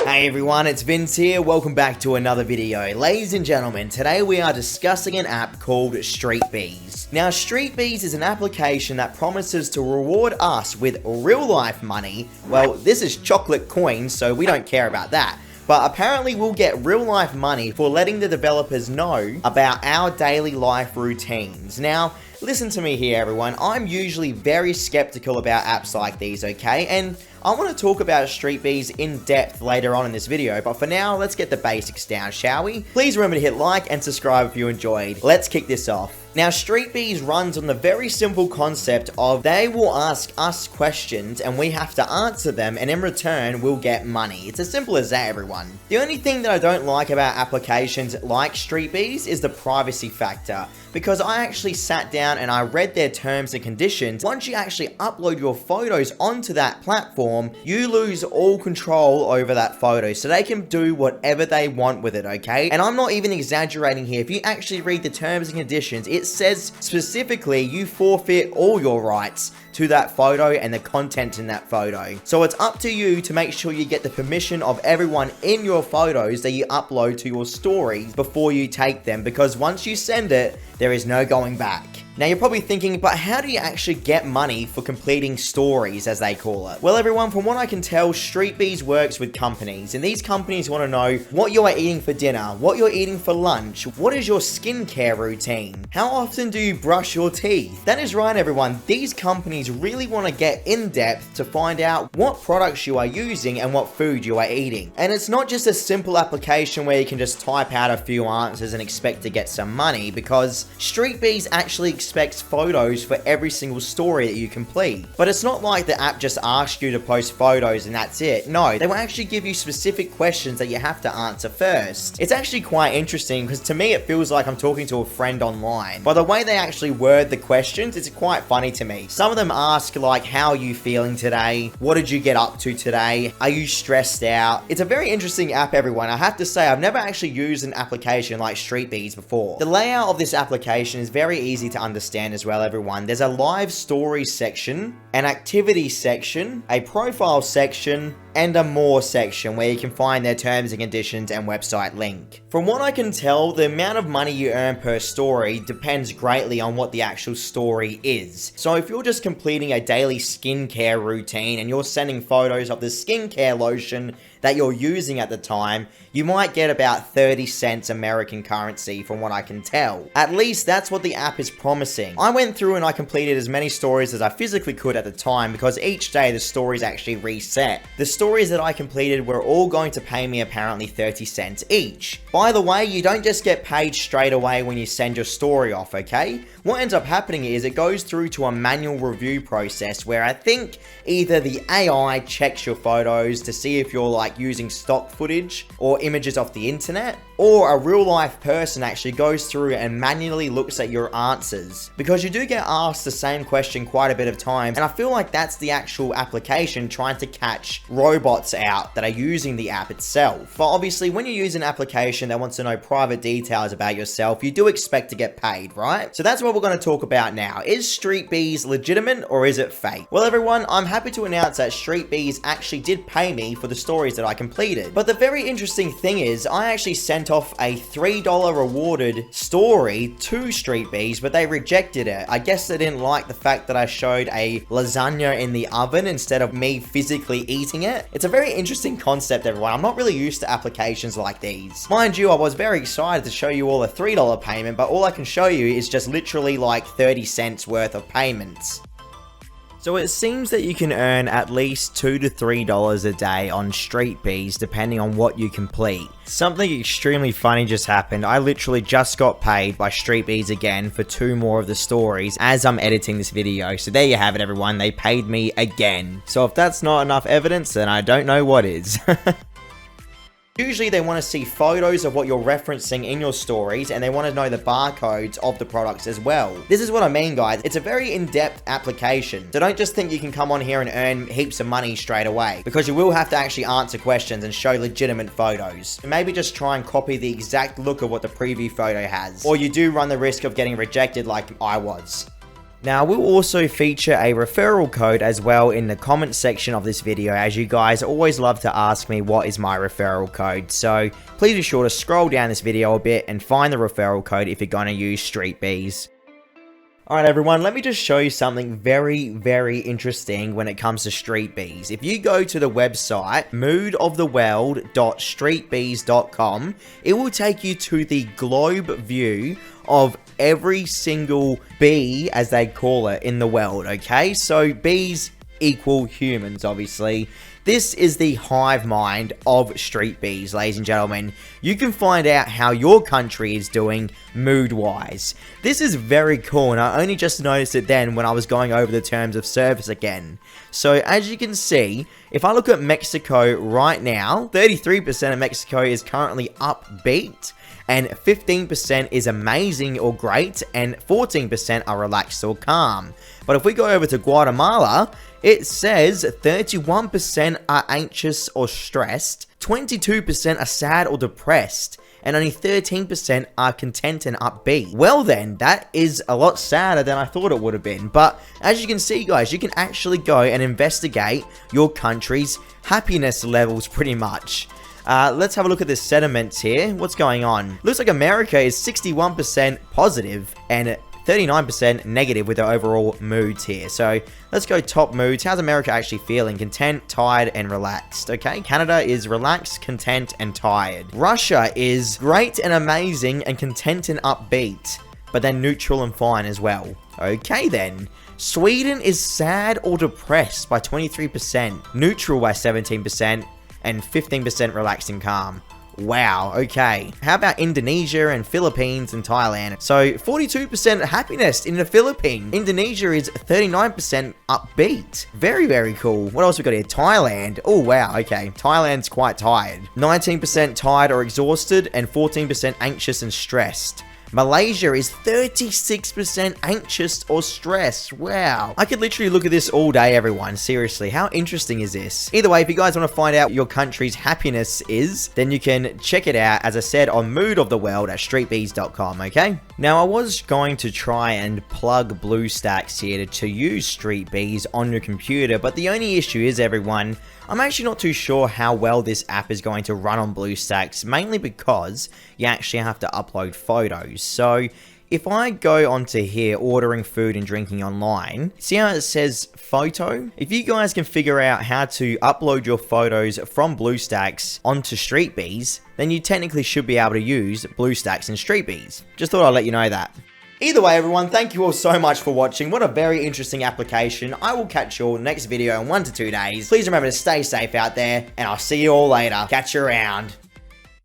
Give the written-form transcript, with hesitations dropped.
Hey everyone, it's Vince here. Welcome back to another video. Ladies and gentlemen, today we are discussing an app called Streetbees. Now, Streetbees is an application that promises to reward us with real life money. Well, this is chocolate coins, so we don't care about that. But apparently we'll get real life money for letting the developers know about our daily life routines. Now, listen to me here everyone, I'm usually very skeptical about apps like these, okay? And I want to talk about Streetbees in depth later on in this video, but for now, let's get the basics down, shall we? Please remember to hit like and subscribe if you enjoyed. Let's kick this off. Now, Streetbees runs on the very simple concept of they will ask us questions and we have to answer them, and in return, we'll get money. It's as simple as that, everyone. The only thing that I don't like about applications like Streetbees is the privacy factor, because I actually sat down and I read their terms and conditions. Once you actually upload your photos onto that platform, you lose all control over that photo, so they can do whatever they want with it, okay? And I'm not even exaggerating here. If you actually read the terms and conditions, it says specifically you forfeit all your rights to that photo and the content in that photo. So it's up to you to make sure you get the permission of everyone in your photos that you upload to your stories before you take them, because once you send it, there is no going back. Now you're probably thinking, but how do you actually get money for completing stories, as they call it? Well everyone, from what I can tell, Streetbees works with companies, and these companies want to know what you are eating for dinner, what you're eating for lunch, what is your skincare routine, how often do you brush your teeth? That is right everyone, these companies really want to get in depth to find out what products you are using and what food you are eating. And it's not just a simple application where you can just type out a few answers and expect to get some money, because Streetbees actually expects photos for every single story that you complete. But it's not like the app just asks you to post photos and that's it. No, they will actually give you specific questions that you have to answer first. It's actually quite interesting, because to me it feels like I'm talking to a friend online. By the way they actually word the questions, it's quite funny to me. Some of them ask like, how are you feeling today? What did you get up to today? Are you stressed out? It's a very interesting app everyone. I have to say, I've never actually used an application like Streetbees before. The layout of this application is very easy to understand as well everyone. There's a live stories section, an activity section, a profile section, and a more section where you can find their terms and conditions and website link. From what I can tell, the amount of money you earn per story depends greatly on what the actual story is. So if you're just completing a daily skincare routine and you're sending photos of the skincare lotion that you're using at the time, you might get about 30 cents American currency from what I can tell. At least that's what the app is promising. I went through and I completed as many stories as I physically could at the time, because each day the stories actually reset. The stories that I completed were all going to pay me apparently 30 cents each. By the way, you don't just get paid straight away when you send your story off, okay? What ends up happening is it goes through to a manual review process where I think either the AI checks your photos to see if you're like using stock footage or images off the internet, or a real life person actually goes through and manually looks at your answers, because you do get asked the same question quite a bit of times, and I feel like that's the actual application trying to catch robots out that are using the app itself. But obviously when you use an application that wants to know private details about yourself, you do expect to get paid, right? So that's what we're going to talk about now. Is Streetbees legitimate or is it fake? Well everyone, I'm happy to announce that Streetbees actually did pay me for the stories that I completed. But the very interesting thing is I actually sent off a $3 rewarded story to Streetbees, but they rejected it. I guess they didn't like the fact that I showed a lasagna in the oven instead of me physically eating it. It's a very interesting concept everyone. I'm not really used to applications like these. Mind you, I was very excited to show you all a $3 payment, but all I can show you is just literally like 30 cents worth of payments. So it seems that you can earn at least $2 to $3 a day on Streetbees depending on what you complete. Something extremely funny just happened. I literally just got paid by Streetbees again for 2 more of the stories as I'm editing this video. So there you have it everyone, they paid me again. So if that's not enough evidence, then I don't know what is. Usually they want to see photos of what you're referencing in your stories, and they want to know the barcodes of the products as well. This is what I mean guys, it's a very in-depth application. So don't just think you can come on here and earn heaps of money straight away, because you will have to actually answer questions and show legitimate photos. Maybe just try and copy the exact look of what the preview photo has, or you do run the risk of getting rejected like I was. Now, we'll also feature a referral code as well in the comment section of this video, as you guys always love to ask me what is my referral code. So please be sure to scroll down this video a bit and find the referral code if you're going to use Streetbees. Alright everyone, let me just show you something very, very interesting when it comes to Streetbees. If you go to the website, moodoftheworld.streetbees.com, it will take you to the globe view of every single bee, as they call it, in the world, okay? So bees equal humans, obviously. This is the hive mind of Streetbees, ladies and gentlemen. You can find out how your country is doing mood-wise. This is very cool, and I only just noticed it then when I was going over the terms of service again. So, as you can see, if I look at Mexico right now, 33% of Mexico is currently upbeat, and 15% is amazing or great, and 14% are relaxed or calm. But if we go over to Guatemala, it says 31% are anxious or stressed, 22% are sad or depressed, and only 13% are content and upbeat. Well then, that is a lot sadder than I thought it would have been. But as you can see, guys, you can actually go and investigate your country's happiness levels pretty much. Let's have a look at the sentiments here. What's going on? Looks like America is 61% positive and 39% negative with their overall moods here. So let's go top moods. How's America actually feeling? Content, tired, and relaxed. Okay, Canada is relaxed, content, and tired. Russia is great and amazing and content and upbeat, but then neutral and fine as well. Okay then. Sweden is sad or depressed by 23%, neutral by 17%, and 15% relaxed and calm. Wow, okay. How about Indonesia and Philippines and Thailand? So 42% happiness in the Philippines. Indonesia is 39% upbeat. Very, very cool. What else we got here? Thailand. Oh, wow, okay. Thailand's quite tired. 19% tired or exhausted and 14% anxious and stressed. Malaysia is 36% anxious or stressed. Wow. I could literally look at this all day, everyone. Seriously, how interesting is this? Either way, if you guys want to find out what your country's happiness is, then you can check it out, as I said, on Mood of the World at streetbees.com, okay? Now, I was going to try and plug Bluestacks here to use Streetbees on your computer, but the only issue is, everyone, I'm actually not too sure how well this app is going to run on Bluestacks, mainly because you actually have to upload photos. So if I go onto here, ordering food and drinking online, see how it says photo? If you guys can figure out how to upload your photos from Bluestacks onto Streetbees, then you technically should be able to use Bluestacks and Streetbees. Just thought I'd let you know that. Either way, everyone, thank you all so much for watching. What a very interesting application. I will catch you all next video in 1 to 2 days. Please remember to stay safe out there, and I'll see you all later. Catch you around.